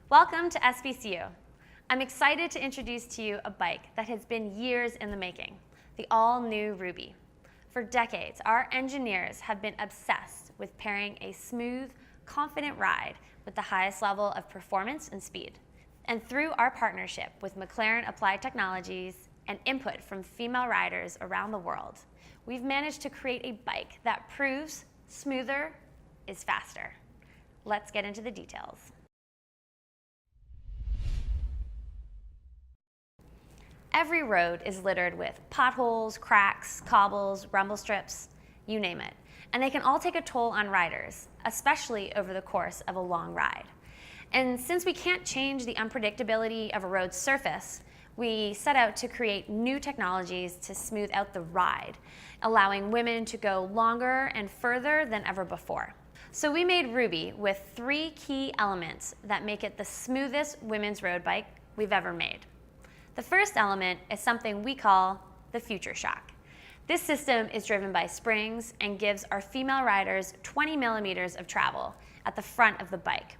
Welcome to SBCU. I'm excited to introduce to you a bike that has been years in the making, the all-new Ruby. For decades, our engineers have been obsessed with pairing a smooth, confident ride with the highest level of performance and speed. And through our partnership with McLaren Applied Technologies and input from female riders around the world, we've managed to create a bike that proves smoother is faster. Let's get into the details. Every road is littered with potholes, cracks, cobbles, rumble strips, you name it. And they can all take a toll on riders, especially over the course of a long ride. And since we can't change the unpredictability of a road's surface, we set out to create new technologies to smooth out the ride, allowing women to go longer and further than ever before. So we made Ruby with 3 key elements that make it the smoothest women's road bike we've ever made. The first element is something we call the Future Shock. This system is driven by springs and gives our female riders 20 millimeters of travel at the front of the bike.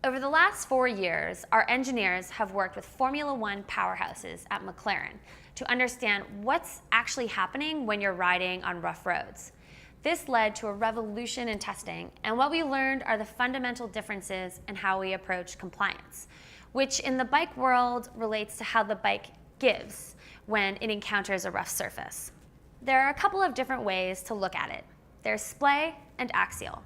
Over the last 4 years, our engineers have worked with Formula One powerhouses at McLaren to understand what's actually happening when you're riding on rough roads. This led to a revolution in testing, and what we learned are the fundamental differences in how we approach compliance, which in the bike world relates to how the bike gives when it encounters a rough surface. There are a couple of different ways to look at it. There's splay and axial.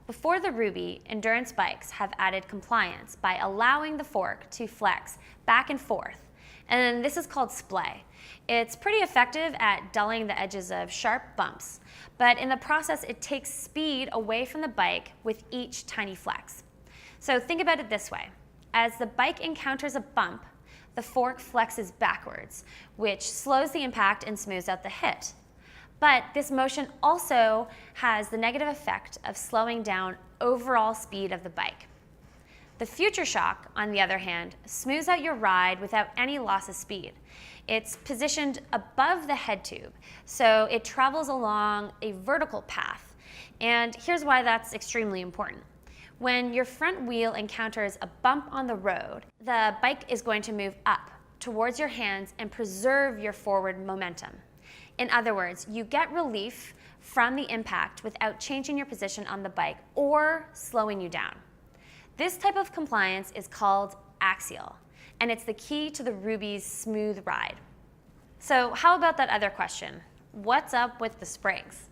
Before the Ruby, endurance bikes have added compliance by allowing the fork to flex back and forth, and this is called splay. It's pretty effective at dulling the edges of sharp bumps, but in the process it takes speed away from the bike with each tiny flex. So think about it this way. As the bike encounters a bump, the fork flexes backwards, which slows the impact and smooths out the hit. But this motion also has the negative effect of slowing down overall speed of the bike. The Future Shock, on the other hand, smooths out your ride without any loss of speed. It's positioned above the head tube, so it travels along a vertical path. And here's why that's extremely important. When your front wheel encounters a bump on the road, the bike is going to move up towards your hands and preserve your forward momentum. In other words, you get relief from the impact without changing your position on the bike or slowing you down. This type of compliance is called axial, and it's the key to the Ruby's smooth ride. So how about that other question? What's up with the springs?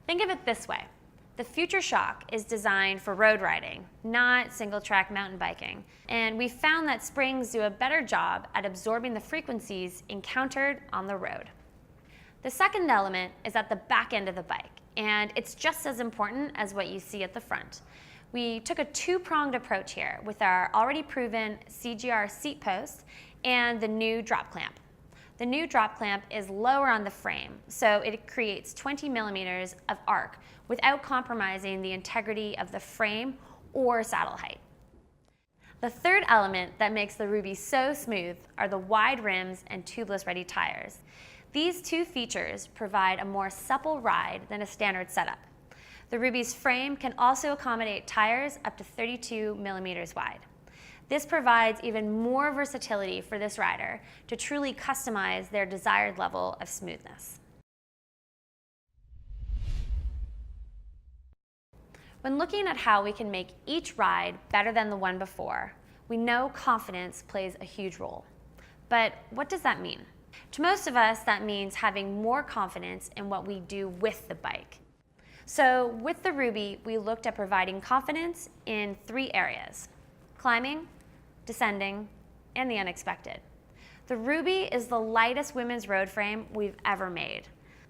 Think of it this way. The Future Shock is designed for road riding, not single-track mountain biking, and we found that springs do a better job at absorbing the frequencies encountered on the road. The second element is at the back end of the bike, and it's just as important as what you see at the front. We took a 2-pronged approach here with our already proven CGR seat post and the new drop clamp. The new drop clamp is lower on the frame, so it creates 20 millimeters of arc without compromising the integrity of the frame or saddle height. The third element that makes the Ruby so smooth are the wide rims and tubeless ready tires. These 2 features provide a more supple ride than a standard setup. The Ruby's frame can also accommodate tires up to 32 millimeters wide. This provides even more versatility for this rider to truly customize their desired level of smoothness. When looking at how we can make each ride better than the one before, we know confidence plays a huge role. But what does that mean? To most of us, that means having more confidence in what we do with the bike. So with the Ruby, we looked at providing confidence in 3 areas: climbing, descending, and the unexpected. The Ruby is the lightest women's road frame we've ever made.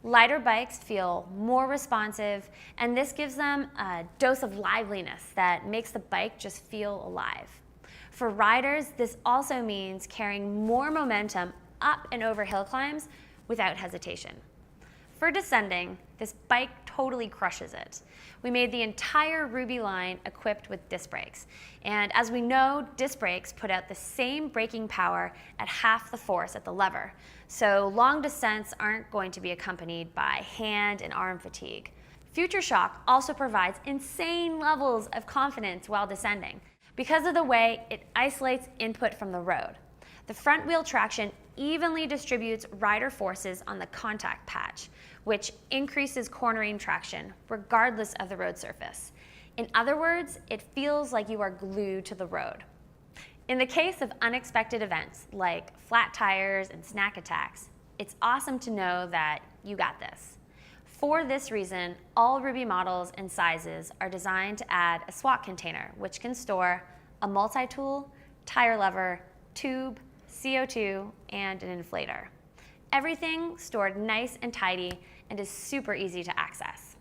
Lighter bikes feel more responsive, and this gives them a dose of liveliness that makes the bike just feel alive. For riders, this also means carrying more momentum up and over hill climbs without hesitation. For descending, this bike totally crushes it. We made the entire Ruby line equipped with disc brakes. And as we know, disc brakes put out the same braking power at half the force at the lever. So long descents aren't going to be accompanied by hand and arm fatigue. Future Shock also provides insane levels of confidence while descending. because of the way it isolates input from the road. The front wheel traction evenly distributes rider forces on the contact patch, which increases cornering traction regardless of the road surface. In other words, it feels like you are glued to the road. In the case of unexpected events like flat tires and snack attacks, it's awesome to know that you got this. For this reason, all Ruby models and sizes are designed to add a SWAT container, which can store a multi-tool, tire lever, tube, CO2, and an inflator. Everything stored nice and tidy and is super easy to access.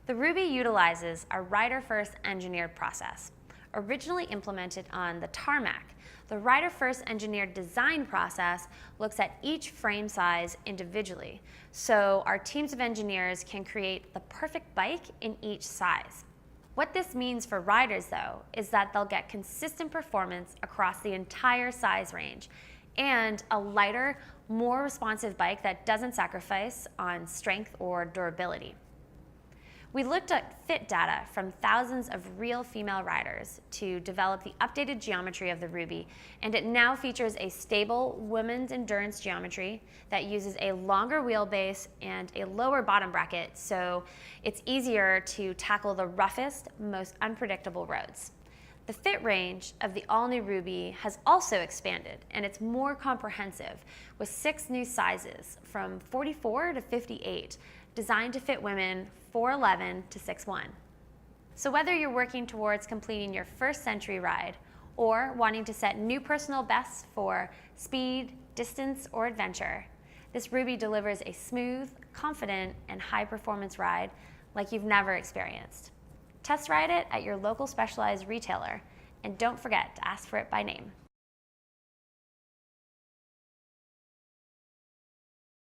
The Ruby utilizes a rider-first engineered process. Originally implemented on the tarmac, the rider-first engineered design process looks at each frame size individually, so our teams of engineers can create the perfect bike in each size. What this means for riders, though, is that they'll get consistent performance across the entire size range and a lighter, more responsive bike that doesn't sacrifice on strength or durability. We looked at fit data from thousands of real female riders to develop the updated geometry of the Ruby, and it now features a stable women's endurance geometry that uses a longer wheelbase and a lower bottom bracket, so it's easier to tackle the roughest, most unpredictable roads. The fit range of the all-new Ruby has also expanded, and it's more comprehensive with 6 new sizes from 44 to 58, designed to fit women 4'11 to 6'1. So whether you're working towards completing your first century ride or wanting to set new personal bests for speed, distance, or adventure, this Ruby delivers a smooth, confident, and high-performance ride like you've never experienced. Test ride it at your local specialized retailer, and don't forget to ask for it by name.